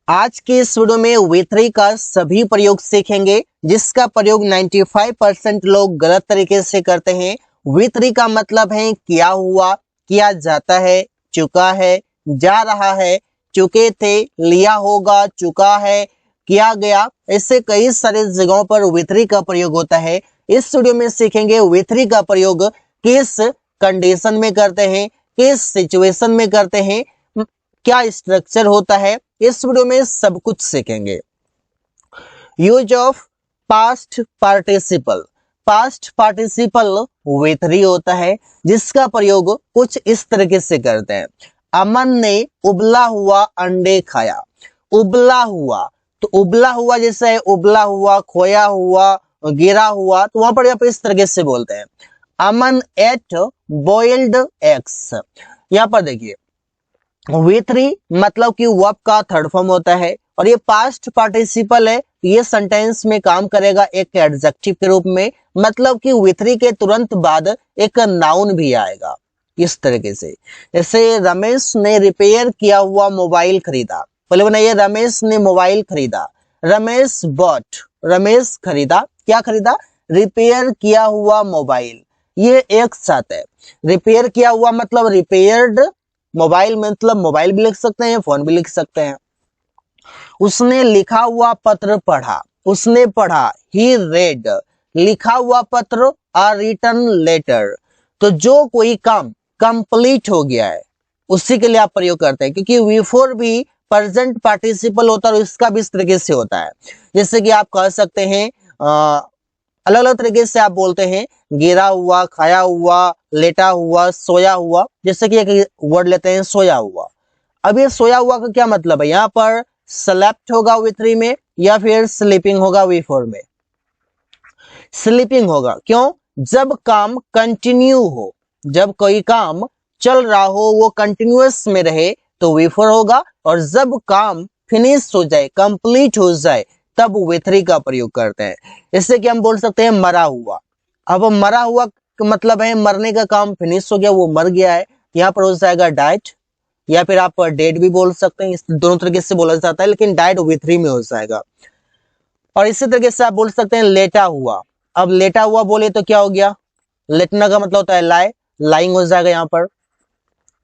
आज के इस वीडियो में वी3 का सभी प्रयोग सीखेंगे, जिसका प्रयोग 95% लोग गलत तरीके से करते हैं। वी3 का मतलब है किया हुआ, किया जाता है, चुका है, जा रहा है, चुके थे, लिया होगा, चुका है, किया गया। ऐसे कई सारे जगहों पर वी3 का प्रयोग होता है। इस वीडियो में सीखेंगे वी3 का प्रयोग किस कंडीशन में करते हैं, किस सिचुएशन में करते हैं, क्या स्ट्रक्चर होता है। इस वीडियो में सब कुछ सीखेंगे। Use of past participle. Past participle वी3 होता है, जिसका प्रयोग कुछ इस तरीके से करते हैं। अमन ने उबला हुआ अंडे खाया। उबला हुआ, तो उबला हुआ जैसे है उबला हुआ, खोया हुआ, गिरा हुआ, तो वहां पर यहाँ पे इस तरीके से बोलते हैं। अमन एट बॉइल्ड एग्स। यहाँ पर देखिए वी3 मतलब कि वर्ब का थर्ड फॉर्म होता है और ये पास्ट पार्टिसिपल है। ये सेंटेंस में काम करेगा एक एडजेक्टिव के रूप में, मतलब कि वी3 के तुरंत बाद एक नाउन भी आएगा इस तरीके से। जैसे रमेश ने रिपेयर किया हुआ मोबाइल खरीदा। पहले बनाइए, रमेश ने मोबाइल खरीदा। रमेश बॉट, रमेश खरीदा, क्या खरीदा? रिपेयर किया हुआ मोबाइल। ये एक साथ है। रिपेयर किया हुआ मतलब रिपेयर्ड, मोबाइल मतलब मोबाइल भी लिख सकते हैं, फोन भी लिख सकते हैं। उसने लिखा हुआ पत्र पढ़ा। उसने पढ़ा, ही रेड। लिखा हुआ पत्र, आ रिटन लेटर। तो जो कोई काम कंप्लीट हो गया है उसी के लिए आप प्रयोग करते हैं, क्योंकि वी4 भी प्रेजेंट पार्टिसिपल होता है और इसका भी इस तरीके से होता है। जैसे कि आप कह सकते हैं अलग अलग तरीके से आप बोलते हैं, गिरा हुआ, खाया हुआ, लेटा हुआ, सोया हुआ। जैसे कि एक वर्ड लेते हैं सोया हुआ। अब ये सोया हुआ का क्या मतलब है? यहाँ पर स्लेप्ट होगा वी3 में या फिर स्लीपिंग होगा वी4 में? स्लीपिंग होगा। क्यों? जब काम कंटिन्यू हो, जब कोई काम चल रहा हो, वो कंटिन्यूअस में रहे तो वी4 होगा, और जब काम फिनिश हो जाए, कंप्लीट हो जाए, तब वी3 का प्रयोग करते हैं। इससे कि हम बोल सकते हैं मरा हुआ। अब मरा हुआ का मतलब है मरने का काम फिनिश हो गया, वो मर गया है, यहाँ पर हो जाएगा डाइट, या फिर आप डेड भी बोल सकते हैं। इस दोनों तरीके से बोला जाता है, लेकिन डाइट वी3 में हो जाएगा। और इसी तरीके से आप बोल सकते हैं लेटा हुआ। अब लेटा हुआ बोले तो क्या हो गया? लेटना का मतलब होता है लाई, लाइंग हो जाएगा यहाँ पर।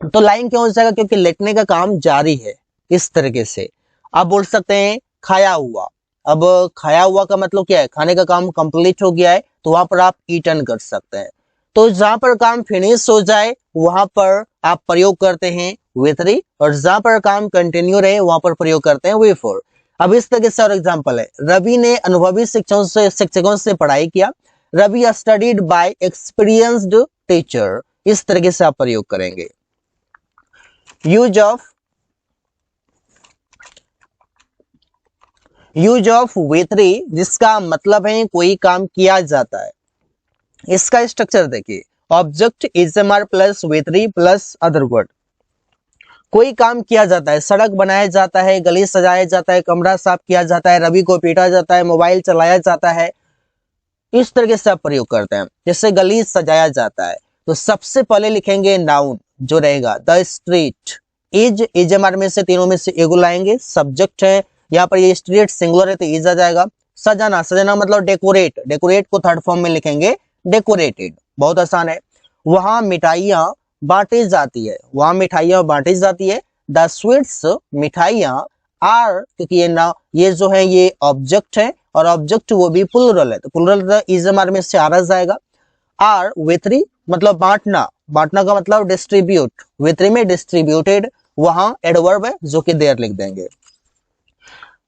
तो लाइंग क्यों हो जाएगा? क्योंकि लेटने का काम जारी है। इस तरीके से आप बोल सकते हैं खाया हुआ। अब खाया हुआ का मतलब क्या है? खाने का काम कंप्लीट हो गया है, तो वहां पर आप ईटन कर सकते हैं। तो जहां पर काम फिनिश हो जाए वहां पर आप प्रयोग करते हैं वी3, और जहां पर काम कंटिन्यू रहे वहां पर प्रयोग करते हैं वी4। अब इस तरीके से और एग्जाम्पल है, रवि ने अनुभवी शिक्षकों से पढ़ाई किया। Ravi studied by experienced teacher. इस तरीके से आप प्रयोग करेंगे। यूज ऑफ वी3, जिसका मतलब है कोई काम किया जाता है। इसका स्ट्रक्चर देखिए, ऑब्जेक्ट इजएमआर प्लस वी3 प्लस अदर वर्ड। कोई काम किया जाता है, सड़क बनाया जाता है, गली सजाया जाता है, कमरा साफ किया जाता है, रवि को पीटा जाता है, मोबाइल चलाया जाता है। इस तरीके से आप प्रयोग करते हैं। जैसे गली सजाया जाता है, तो सबसे पहले लिखेंगे नाउन जो रहेगा द स्ट्रीट। इजएमआर में से तीनों में से एगो लाएंगे। सब्जेक्ट है, यहाँ पर ये स्ट्रीट सिंगुलर है तो इज आ जाएगा। सजाना, सजाना मतलब डेकोरेट। डेकोरेट को थर्ड फॉर्म में लिखेंगे डेकोरेटेड। बहुत आसान है। वहां मिठाइयां बांटी जाती है। वहां मिठाइयां बांटी जाती है। द स्वीट्स, मिठाइयां, आर, क्योंकि ये जो है ये ऑब्जेक्ट है और ऑब्जेक्ट वो भी प्लुरल है, तो प्लुरल इजएमआर में से आर जाएगा। आर वी3 मतलब बांटना। बांटना का मतलब डिस्ट्रीब्यूट। वी3 में डिस्ट्रीब्यूटेड, वहां एडवर्ब है जो कि देयर लिख देंगे।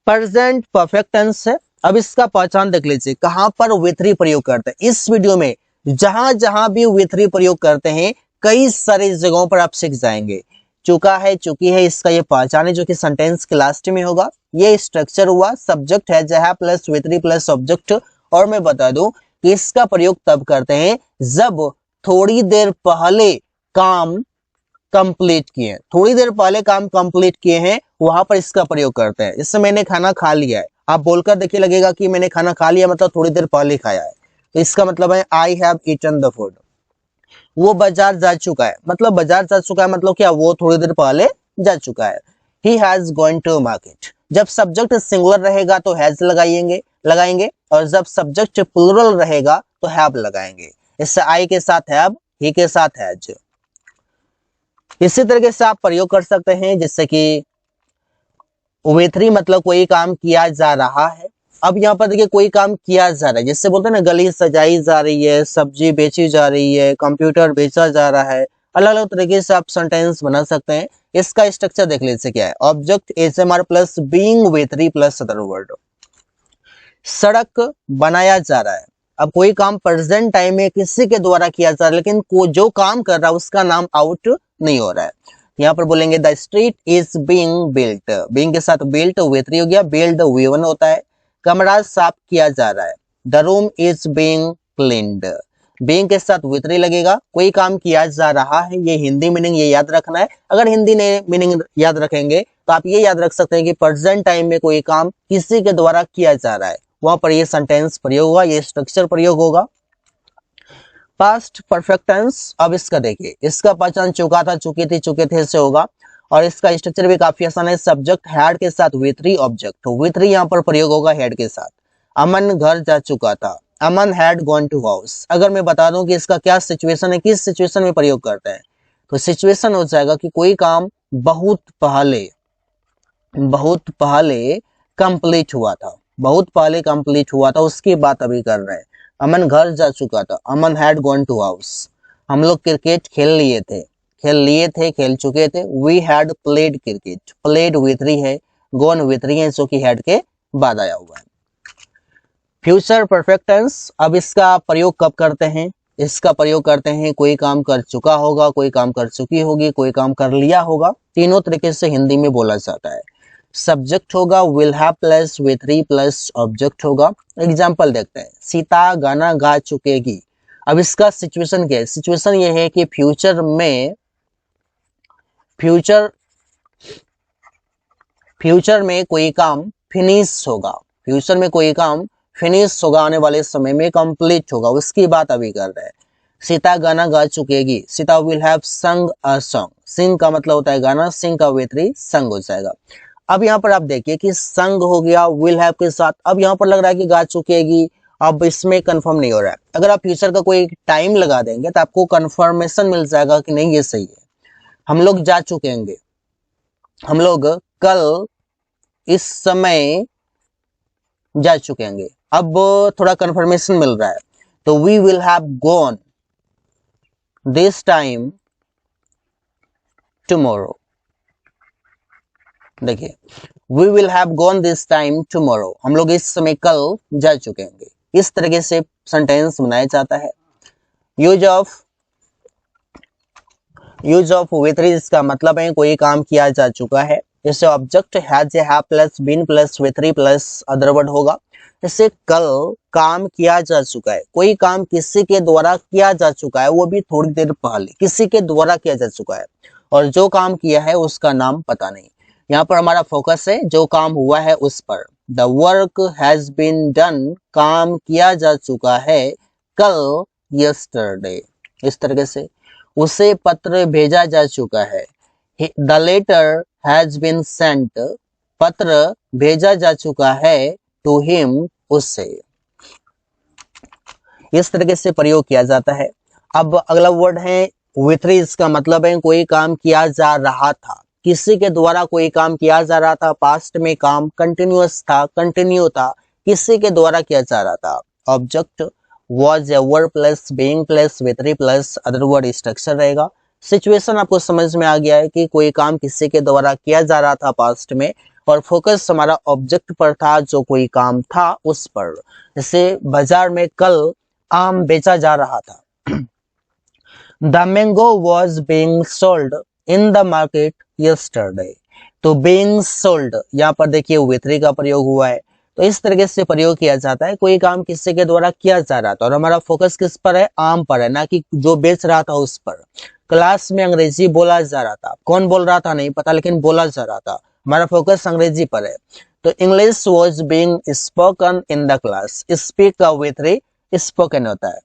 प्रेजेंट परफेक्ट टेंस है। अब इसका पहचान देख लीजिए कहां पर वी3 प्रयोग करते हैं। इस वीडियो में जहां जहां भी वी3 प्रयोग करते हैं कई सारी जगहों पर आप सीख जाएंगे। चुका है, चुकी है, इसका ये पहचान है जो कि सेंटेंस के लास्ट में होगा। ये स्ट्रक्चर हुआ, सब्जेक्ट है जहां प्लस वी3 प्लस ऑब्जेक्ट। और मैं बता दूं कि इसका प्रयोग तब करते हैं जब थोड़ी देर पहले काम कंप्लीट किए, थोड़ी देर पहले काम कंप्लीट किए हैं, वहां पर इसका प्रयोग करते हैं। जैसे मैंने खाना खा लिया है, आप बोलकर देखिए लगेगा कि मैंने खाना खा लिया मतलब थोड़ी देर पहले खाया है, तो इसका मतलब है I have eaten the food. वो बाजार जा चुका है, मतलब बाजार जा चुका है मतलब क्या? वो थोड़ी देर पहले जा चुका है। He has gone to market. जब सब्जेक्ट सिंगुलर रहेगा तो हैज लगाएंगे और जब सब्जेक्ट प्लूरल रहेगा तो हैव लगाएंगे। इससे आई के साथ हैव, ही के साथ हैज। इसी तरीके से आप प्रयोग कर सकते हैं, जैसे कि with 3 मतलब कोई काम किया जा रहा है। अब यहाँ पर देखिए कोई काम किया जा रहा है, जैसे बोलते हैं ना गली सजाई जा रही है, सब्जी बेची जा रही है, कंप्यूटर बेचा जा रहा है। अलग अलग तरीके से आप सेंटेंस बना सकते हैं। इसका स्ट्रक्चर देख लीजिए क्या है। Object ASMR plus being with 3 plus other word. सड़क बनाया जा रहा है। अब कोई काम प्रेजेंट टाइम में किसी के द्वारा किया जा रहा है, लेकिन जो काम कर रहा है उसका नाम आउट नहीं हो रहा है। यहाँ पर बोलेंगे the street is being built, being के साथ बिल्ट with 3 हो गया, बिल्ड V1 होता है। कमरा साफ किया जा रहा है, the room is being cleaned, being के साथ with 3 लगेगा। कोई काम किया जा रहा है, ये हिंदी मीनिंग ये याद रखना है। अगर हिंदी ने मीनिंग याद रखेंगे तो आप ये याद रख सकते हैं कि प्रेजेंट टाइम में कोई काम किसी के द्वारा किया जा रहा है, वहां पर ये सेंटेंस प्रयोग होगा, ये स्ट्रक्चर प्रयोग होगा। पास्ट परफेक्ट टेंस, अब इसका देखिए, इसका पहचान चुका था, चुकी थी, चुके थे से होगा और इसका स्ट्रक्चर भी काफी आसान है। सब्जेक्ट हैड के साथ with 3 ऑब्जेक्ट, with 3 यहाँ पर प्रयोग होगा हैड के साथ। अमन घर जा चुका था, Aman had gone to house. अगर मैं बता दूं कि इसका क्या सिचुएशन है, किस सिचुएशन में प्रयोग करते हैं, तो सिचुएशन हो जाएगा कि कोई काम बहुत पहले कंप्लीट हुआ था, बहुत पहले कंप्लीट हुआ था, उसकी बात अभी कर रहे हैं। अमन घर जा चुका था, Aman had gone to house. हम लोग क्रिकेट खेल चुके थे। We had played cricket, played with 3 है, गॉन with 3 है, जो कि हैड के बाद आया हुआ है। फ्यूचर परफेक्ट टेंस, अब इसका प्रयोग कब करते हैं, इसका प्रयोग करते हैं कोई काम कर चुका होगा, कोई काम कर चुकी होगी, कोई काम कर लिया होगा, तीनों तरीके से हिंदी में बोला जाता है। सब्जेक्ट होगा will have plus with 3 plus object होगा। एग्जाम्पल देखते हैं, सीता गाना गा चुकेगी। अब इसका सिचुएशन क्या है, सिचुएशन ये है कि फ्यूचर में कोई काम फिनिश होगा, फ्यूचर में कोई काम फिनिश होगा, आने वाले समय में कंप्लीट होगा, उसकी बात अभी कर रहे हैं। सीता गाना गा चुकेगी, सीता विल हैव संग अ सॉन्ग, सिंग का मतलब होता है गाना, सिंग का with 3 संग हो जाएगा। अब यहाँ पर आप देखिए कि संग हो गया विल हैव के साथ, अब यहाँ पर लग रहा है कि गा चुकेगी, अब इसमें कंफर्म नहीं हो रहा है। अगर आप फ्यूचर का कोई टाइम लगा देंगे तो आपको कंफर्मेशन मिल जाएगा कि नहीं ये सही है। हम लोग जा चुकेंगे, हम लोग कल इस समय जा चुकेंगे, अब थोड़ा कंफर्मेशन मिल रहा है, तो we will have gone this time tomorrow. देखिए, we will have gone this time tomorrow, हम लोग इस समय कल जा चुकेंगे। इस तरीके से सेंटेंस बनाया जाता है। यूज ऑफ with 3 इसका मतलब है कोई काम किया जा चुका है। जैसे object has have plus been plus with 3 plus other word होगा। जैसे कल काम किया जा चुका है, कोई काम किसी के द्वारा किया जा चुका है, वो भी थोड़ी देर पहले किसी के द्वारा किया जा चुका है, और जो काम किया है उसका नाम पता नहीं। यहाँ पर हमारा फोकस है जो काम हुआ है उस पर। The work has been done, काम किया जा चुका है कल, यस्टरडे। इस तरीके से उसे पत्र भेजा जा चुका है, the letter has been sent, पत्र भेजा जा चुका है टू हिम, उससे। इस तरीके से प्रयोग किया जाता है। अब अगला वर्ड है with 3, इसका मतलब है कोई काम किया जा रहा था, किसी के द्वारा कोई काम किया जा रहा था, पास्ट में काम कंटिन्यूअस था, कंटिन्यू था, किसी के द्वारा किया जा रहा था। Object was a verb plus being plus with 3 plus other word structure रहेगा। सिचुएशन आपको समझ में आ गया है कि कोई काम किसी के द्वारा किया जा रहा था पास्ट में, और फोकस हमारा ऑब्जेक्ट पर था, जो कोई काम था उस पर। जैसे बाजार में कल आम बेचा जा रहा था। The mango was being sold in the market yesterday. तो बीइंग सोल्ड यहाँ पर देखिए with 3 का प्रयोग हुआ है, तो इस तरीके से प्रयोग किया जाता है। कोई काम किसी के द्वारा किया जा रहा था और हमारा फोकस किस पर है, आम पर है, ना कि जो बेच रहा था उस पर। क्लास में अंग्रेजी बोला जा रहा था, कौन बोल रहा था नहीं पता, लेकिन बोला जा रहा था, हमारा फोकस अंग्रेजी पर है। तो English was being spoken in the class, speak का with 3 स्पोकन होता है।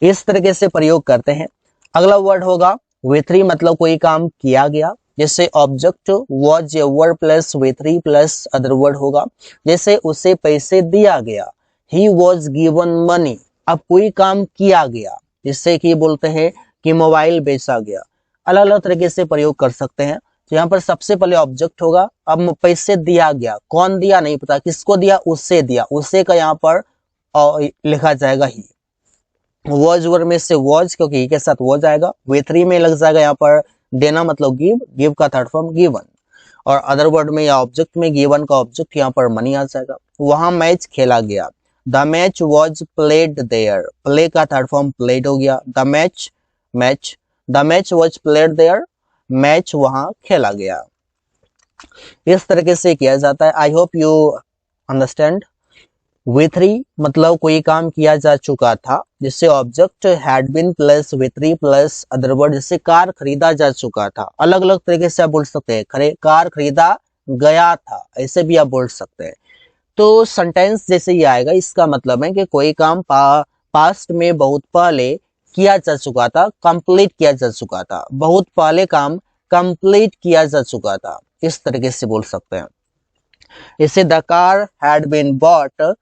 इस तरीके से प्रयोग करते हैं। अगला वर्ड होगा with 3 मतलब कोई काम किया गया, जैसे object was a word plus V3 plus other word होगा। जैसे उसे पैसे दिया गया, ही वॉज गिवन मनी, अब कोई काम किया गया, जिससे कि बोलते हैं कि मोबाइल बेचा गया। अलग अलग तरीके से प्रयोग कर सकते हैं। तो यहाँ पर सबसे पहले ऑब्जेक्ट होगा, अब पैसे दिया गया, कौन दिया नहीं पता, किसको दिया, उससे दिया, उससे का यहाँ पर लिखा जाएगा ही। वॉज वर्ड में से वॉज, क्योंकि ही के साथ वॉज आएगा। V3 में लग जाएगा यहाँ पर देना मतलब गिव, गिव का थर्ड फॉर्म गिवन। और अदर वर्ड में या ऑब्जेक्ट में गिवन का ऑब्जेक्ट यहाँ पर मनी आ जाएगा। वहां मैच खेला गया, the match was played there, play का थर्ड फॉर्म प्लेड हो गया। The match the match was played there, match वहां खेला गया। इस तरीके से किया जाता है। I hope you understand. V3 मतलब कोई काम किया जा चुका था, जिससे object had been plus V3 plus other word, जिससे कार खरीदा जा चुका था। अलग अलग तरीके से आप बोल सकते हैं, कार खरीदा गया था, ऐसे भी आप बोल सकते हैं। तो सेंटेंस जैसे ये आएगा, इसका मतलब है कि कोई काम पास्ट में बहुत पहले किया जा चुका था, कंप्लीट किया जा चुका था, बहुत पहले काम कंप्लीट किया जा चुका था, इस तरीके से बोल सकते हैं। इसे the car had been bought,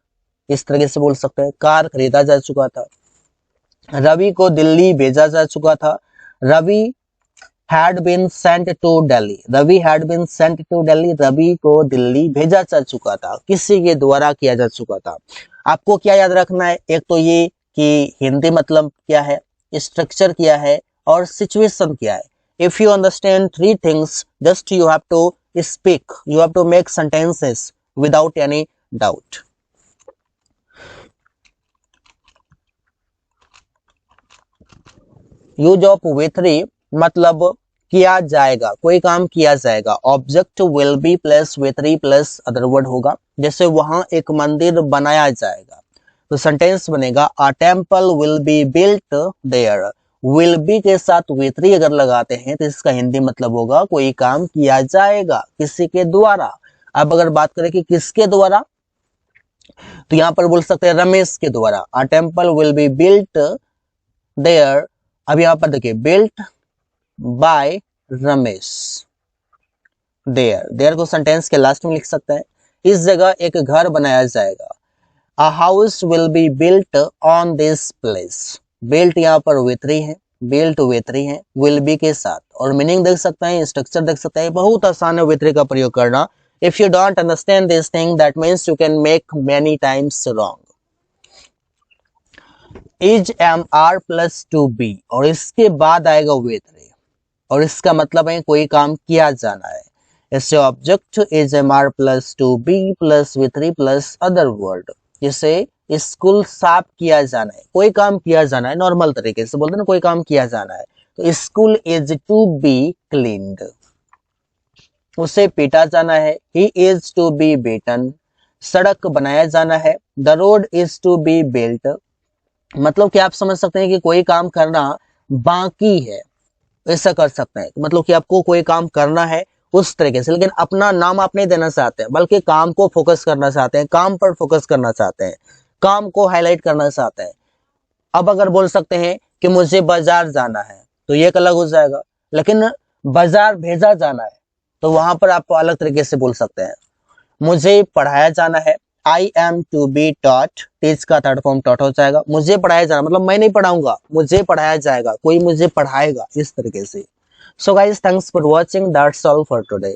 इस तरीके से बोल सकते हैं, कार खरीदा जा चुका था। रवि को दिल्ली भेजा जा चुका था, Ravi had been sent to Delhi, Ravi had been sent to Delhi, Ravi को दिल्ली भेजा जा चुका था, किसी के द्वारा किया जा चुका था। आपको क्या याद रखना है, एक तो ये कि हिंदी मतलब क्या है, स्ट्रक्चर क्या है, और सिचुएशन क्या है। If you understand three things, just you have to speak, you have to make sentences without any doubt. Use of V3 मतलब किया जाएगा, कोई काम किया जाएगा। Object will be plus V3 plus other word होगा। जैसे वहां एक मंदिर बनाया जाएगा, तो सेंटेंस बनेगा a temple will be built there. Will be के साथ V3 अगर लगाते हैं तो इसका हिंदी मतलब होगा कोई काम किया जाएगा, किसी के द्वारा। अब अगर बात करें कि किसके द्वारा, तो यहां पर बोल सकते हैं रमेश के द्वारा। A temple will be built there, अब यहां पर देखिए बिल्ट बाय रमेश, देयर को सेंटेंस के लास्ट में लिख सकते हैं। इस जगह एक घर बनाया जाएगा, a house will be built on this place. Built यहाँ पर V3 है, बिल्ट V3 है विल बी के साथ। और मीनिंग देख सकते हैं, स्ट्रक्चर देख सकते हैं, बहुत आसान है V3 का प्रयोग करना। If you don't understand this thing, that means you can make many times wrong. Is am are plus to be, और इसके बाद आएगा V3, और इसका मतलब है कोई काम किया जाना है। इससे object is am are plus to be plus V3 plus other word, जिसे स्कूल साफ किया जाना है, कोई काम किया जाना है, नॉर्मल तरीके से बोलते हैं ना, कोई काम किया जाना है। तो school is to be cleaned, उसे पीटा जाना है, he is to be beaten. सड़क बनाया जाना है, the road is to be built, मतलब कि आप समझ सकते हैं कि कोई काम करना बाकी है, ऐसा कर सकते हैं। मतलब कि आपको कोई काम करना है उस तरीके से, लेकिन अपना नाम आप नहीं देना चाहते हैं, बल्कि काम को फोकस करना चाहते हैं, काम पर फोकस करना चाहते हैं, काम को हाईलाइट करना चाहते हैं। अब अगर बोल सकते हैं कि मुझे बाजार जाना है, तो ये एक अलग हो जाएगा। लेकिन बाजार भेजा जाना है, तो वहां पर आप अलग तरीके से बोल सकते हैं। मुझे पढ़ाया जाना है, I am to be taught, teach का थर्ड फॉर्म टॉट हो जाएगा। मुझे पढ़ाया जाना मतलब मैं नहीं पढ़ाऊंगा, मुझे पढ़ाया जाएगा, कोई मुझे पढ़ाएगा, इस तरीके से। So guys, thanks for watching, that's all for today.